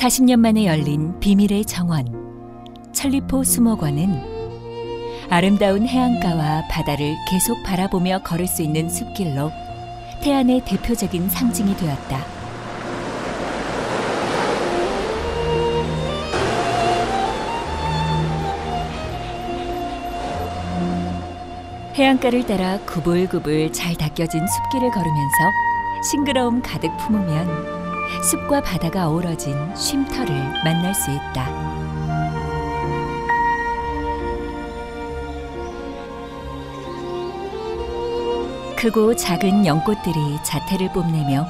40년 만에 열린 비밀의 정원 천리포 수목원은 아름다운 해안가와 바다를 계속 바라보며 걸을 수 있는 숲길로 태안의 대표적인 상징이 되었다. 해안가를 따라 구불구불 잘 닦여진 숲길을 걸으면서 싱그러움 가득 품으면 숲과 바다가 어우러진 쉼터를 만날 수 있다. 크고 작은 연꽃들이 자태를 뽐내며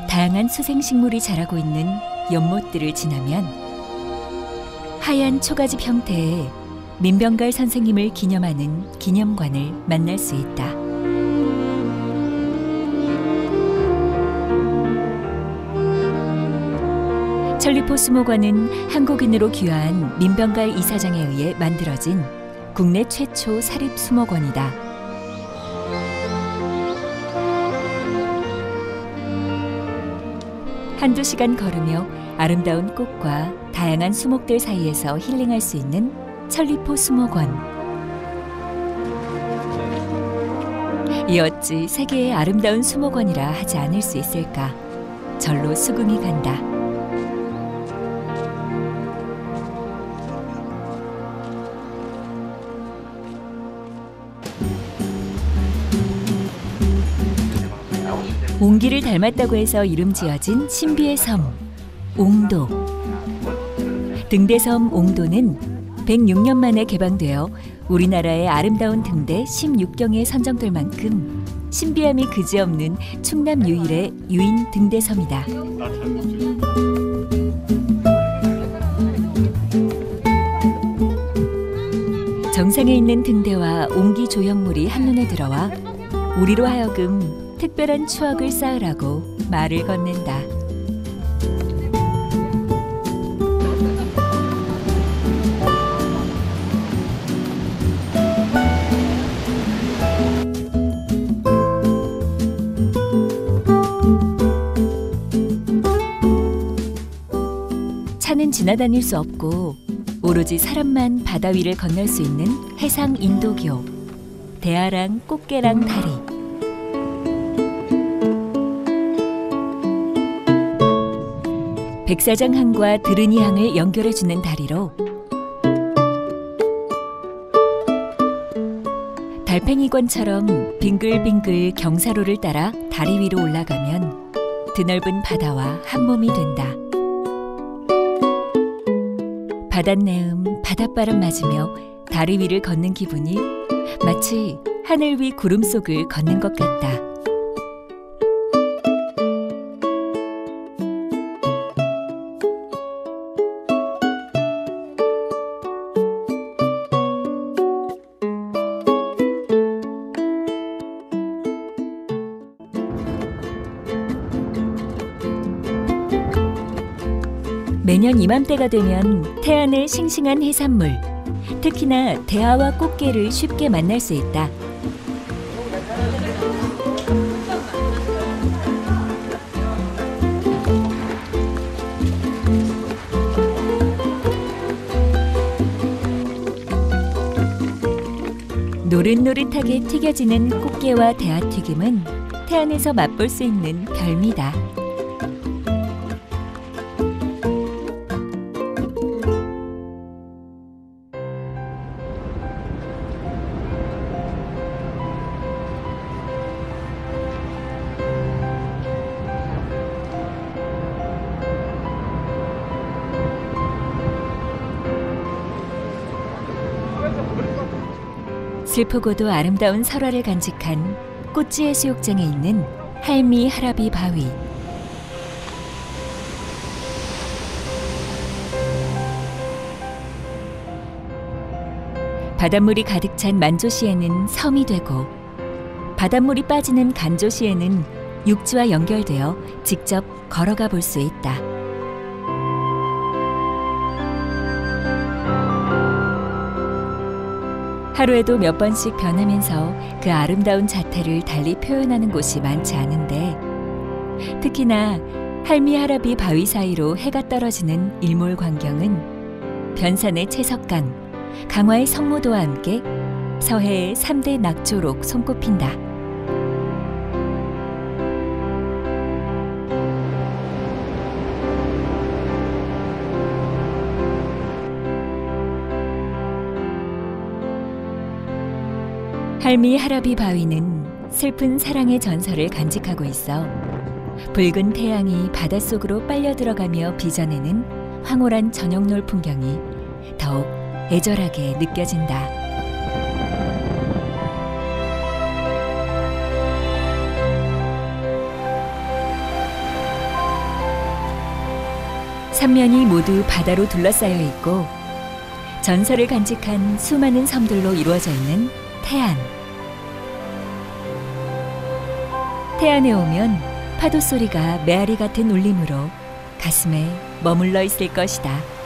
다양한 수생식물이 자라고 있는 연못들을 지나면 하얀 초가집 형태의 민병갈 선생님을 기념하는 기념관을 만날 수 있다. 천리포 수목원은 한국인으로 귀화한 민병갈 이사장에 의해 만들어진 국내 최초 사립 수목원이다. 한두 시간 걸으며 아름다운 꽃과 다양한 수목들 사이에서 힐링할 수 있는 천리포 수목원. 이 어찌 세계의 아름다운 수목원이라 하지 않을 수 있을까? 절로 수긍이 간다. 옹기를 닮았다고 해서 이름 지어진 신비의 섬, 옹도. 등대섬 옹도는 106년 만에 개방되어 우리나라의 아름다운 등대 16경에 선정될 만큼 신비함이 그지없는 충남 유일의 유인 등대섬이다. 정상에 있는 등대와 옹기 조형물이 한눈에 들어와 우리로 하여금 특별한 추억을 쌓으라고 말을 건넨다. 차는 지나다닐 수 없고 오로지 사람만 바다 위를 건널 수 있는 해상 인도교, 대하랑 꽃게랑 다리. 백사장항과 드르니항을 연결해주는 다리로 달팽이관처럼 빙글빙글 경사로를 따라 다리 위로 올라가면 드넓은 바다와 한몸이 된다. 바닷내음, 바닷바람 맞으며 다리 위를 걷는 기분이 마치 하늘 위 구름 속을 걷는 것 같다. 매년 이맘때가 되면 태안의 싱싱한 해산물, 특히나 대하와 꽃게를 쉽게 만날 수 있다. 노릇노릇하게 튀겨지는 꽃게와 대하튀김은 태안에서 맛볼 수 있는 별미다. 슬프고도 아름다운 설화를 간직한 꽃지 해수욕장에 있는 할미 하라비 바위. 바닷물이 가득 찬 만조시에는 섬이 되고 바닷물이 빠지는 간조시에는 육지와 연결되어 직접 걸어가 볼 수 있다. 하루에도 몇 번씩 변하면서 그 아름다운 자태를 달리 표현하는 곳이 많지 않은데 특히나 할미하라비 바위 사이로 해가 떨어지는 일몰 광경은 변산의 채석강, 강화의 성모도와 함께 서해의 3대 낙조록 손꼽힌다. 할미하라비 바위는 슬픈 사랑의 전설을 간직하고 있어 붉은 태양이 바닷속으로 빨려 들어가며 빚어내는 황홀한 저녁놀 풍경이 더욱 애절하게 느껴진다. 삼면이 모두 바다로 둘러싸여 있고 전설을 간직한 수많은 섬들로 이루어져 있는 태안. 태안에 오면 파도 소리가 메아리 같은 울림으로 가슴에 머물러 있을 것이다.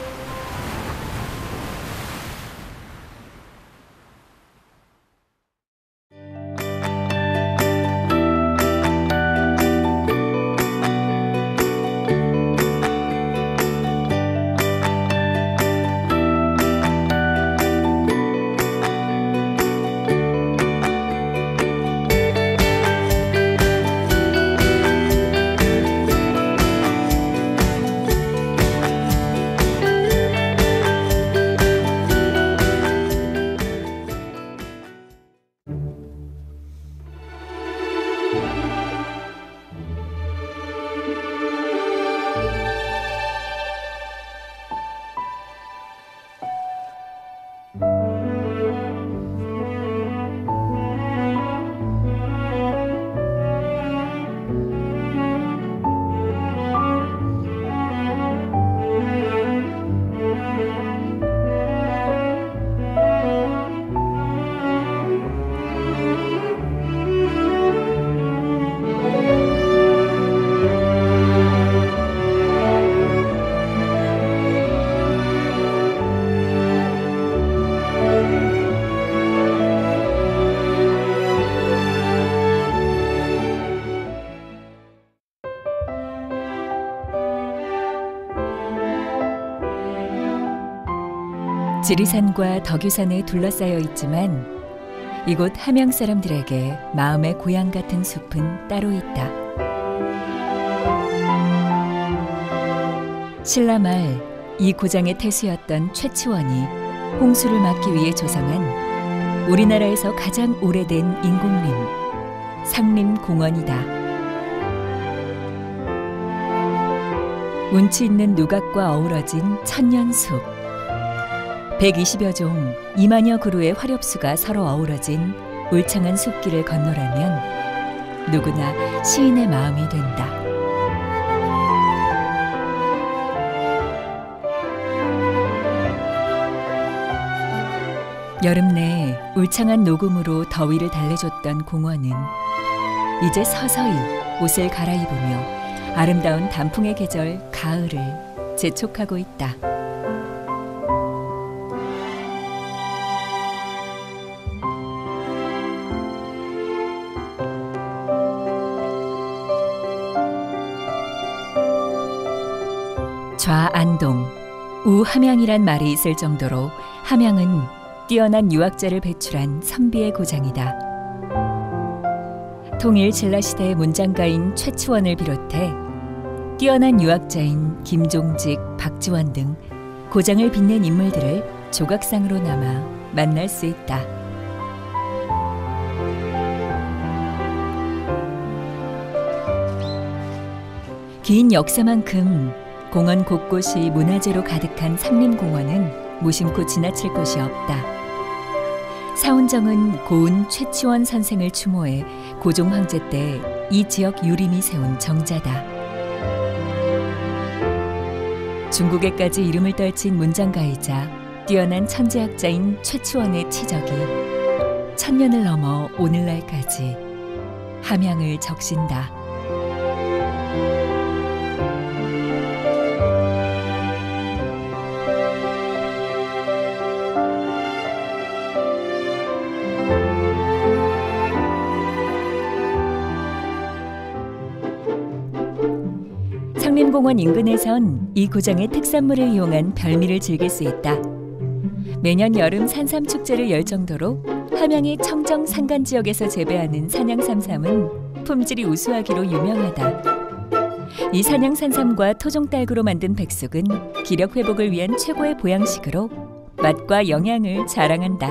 지리산과 덕유산에 둘러싸여 있지만 이곳 함양 사람들에게 마음의 고향 같은 숲은 따로 있다. 신라말 이 고장의 태수였던 최치원이 홍수를 막기 위해 조성한 우리나라에서 가장 오래된 인공림, 상림공원이다. 운치 있는 누각과 어우러진 천년숲, 120여 종 2만여 그루의 화렵수가 서로 어우러진 울창한 숲길을 건너라면 누구나 시인의 마음이 된다. 여름 내 울창한 녹음으로 더위를 달래줬던 공원은 이제 서서히 옷을 갈아입으며 아름다운 단풍의 계절 가을을 재촉하고 있다. 좌안동, 우함양이란 말이 있을 정도로 함양은 뛰어난 유학자를 배출한 선비의 고장이다. 통일 신라시대의 문장가인 최치원을 비롯해 뛰어난 유학자인 김종직, 박지원 등 고장을 빛낸 인물들을 조각상으로 남아 만날 수 있다. 긴 역사만큼 공원 곳곳이 문화재로 가득한 상림공원은 무심코 지나칠 곳이 없다. 사운정은 고운 최치원 선생을 추모해 고종 황제 때 이 지역 유림이 세운 정자다. 중국에까지 이름을 떨친 문장가이자 뛰어난 천재학자인 최치원의 치적이 천년을 넘어 오늘날까지 함양을 적신다. 한양공원 인근에선 이 고장의 특산물을 이용한 별미를 즐길 수 있다. 매년 여름 산삼축제를 열 정도로 함양의 청정 산간 지역에서 재배하는 산양삼삼은 품질이 우수하기로 유명하다. 이 산양산삼과 토종딸구로 만든 백숙은 기력 회복을 위한 최고의 보양식으로 맛과 영양을 자랑한다.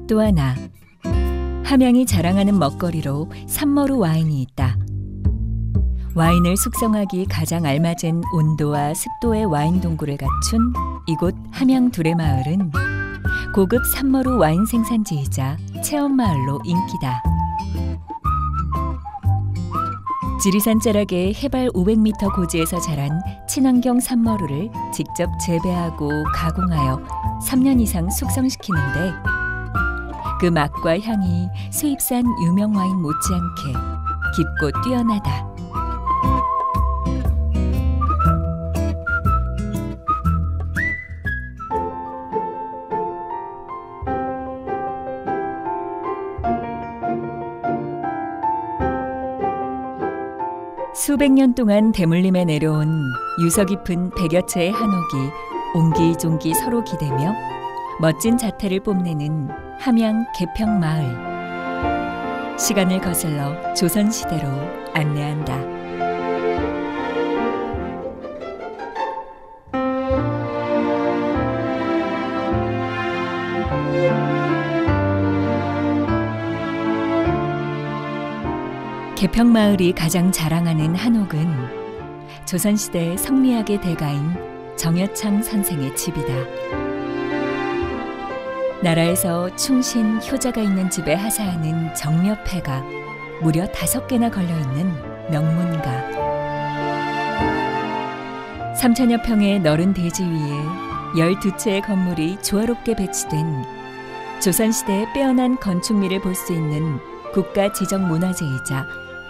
또 하나, 함양이 자랑하는 먹거리로 삼머루 와인이 있다. 와인을 숙성하기 가장 알맞은 온도와 습도의 와인 동굴을 갖춘 이곳 함양 두레마을은 고급 삼머루 와인 생산지이자 체험마을로 인기다. 지리산 자락의 해발 500m 고지에서 자란 친환경 삼머루를 직접 재배하고 가공하여 3년 이상 숙성시키는데 그 맛과 향이 수입산 유명 와인 못지않게 깊고 뛰어나다. 수백 년 동안 대물림에 내려온 유서 깊은 100여 채의 한옥이 옹기종기 서로 기대며 멋진 자태를 뽐내는 함양 개평마을. 시간을 거슬러 조선시대로 안내한다. 개평마을이 가장 자랑하는 한옥은 조선시대 성리학의 대가인 정여창 선생의 집이다. 나라에서 충신, 효자가 있는 집에 하사하는 정려패가 무려 5개나 걸려있는 명문가. 3천여 평의 넓은 대지 위에 12채의 건물이 조화롭게 배치된 조선시대의 빼어난 건축미를 볼 수 있는 국가지정문화재이자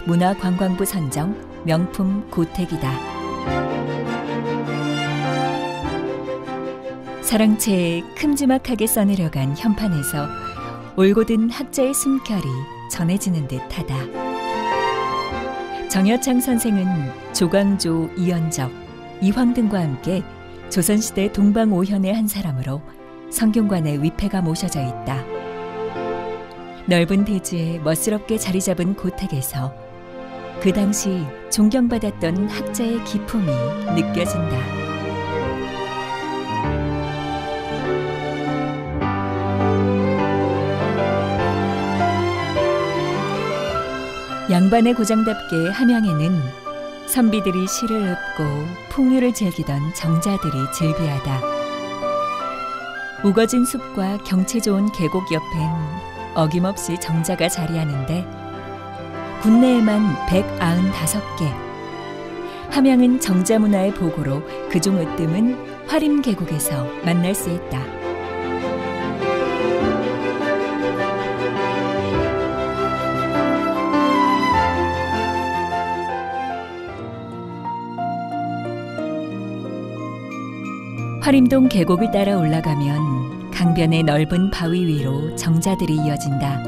문화관광부 선정 명품 고택이다. 사랑채에 큼지막하게 써내려간 현판에서 올곧은 학자의 숨결이 전해지는 듯하다. 정여창 선생은 조광조, 이연적, 이황 등과 함께 조선시대 동방오현의 한 사람으로 성균관에 위패가 모셔져 있다. 넓은 대지에 멋스럽게 자리 잡은 고택에서 그 당시 존경받았던 학자의 기품이 느껴진다. 양반의 고장답게 함양에는 선비들이 시를 읊고 풍류를 즐기던 정자들이 즐비하다. 우거진 숲과 경치 좋은 계곡 옆엔 어김없이 정자가 자리하는데 국내에만 195개. 함양은 정자 문화의 보고로 그중 으뜸은 화림 계곡에서 만날 수 있다. 화림동 계곡을 따라 올라가면 강변의 넓은 바위 위로 정자들이 이어진다.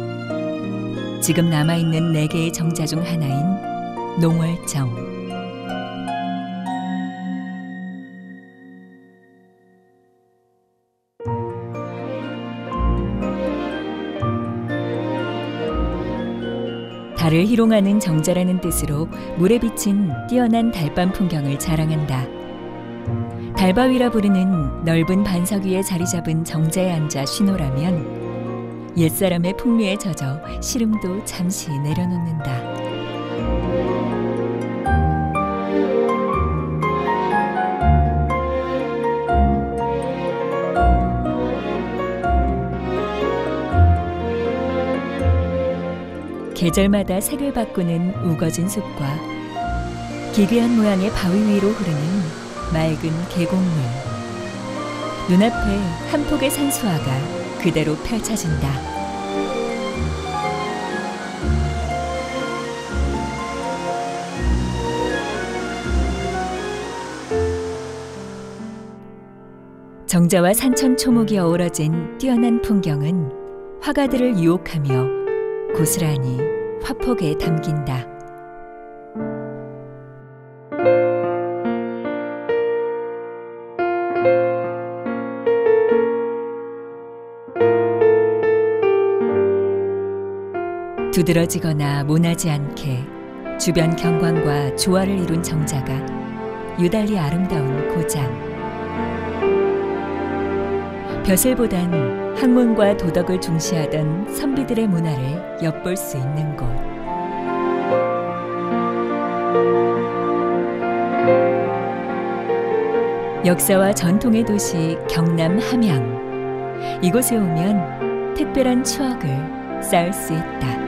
지금 남아있는 4개의 정자 중 하나인 농월정. 달을 희롱하는 정자라는 뜻으로 물에 비친 뛰어난 달밤 풍경을 자랑한다. 달바위라 부르는 넓은 반석 위에 자리 잡은 정자에 앉아 쉬노라면 옛사람의 풍류에 젖어 시름도 잠시 내려놓는다. 계절마다 색을 바꾸는 우거진 숲과 기괴한 모양의 바위 위로 흐르는 맑은 계곡물. 눈앞에 한 폭의 산수화가 그대로 펼쳐진다. 정자와 산천 초목이 어우러진 뛰어난 풍경은 화가들을 유혹하며 고스란히 화폭에 담긴다. 두드러지거나 모나지 않게 주변 경관과 조화를 이룬 정자가 유달리 아름다운 고장. 벼슬보단 학문과 도덕을 중시하던 선비들의 문화를 엿볼 수 있는 곳. 역사와 전통의 도시 경남 함양. 이곳에 오면 특별한 추억을 쌓을 수 있다.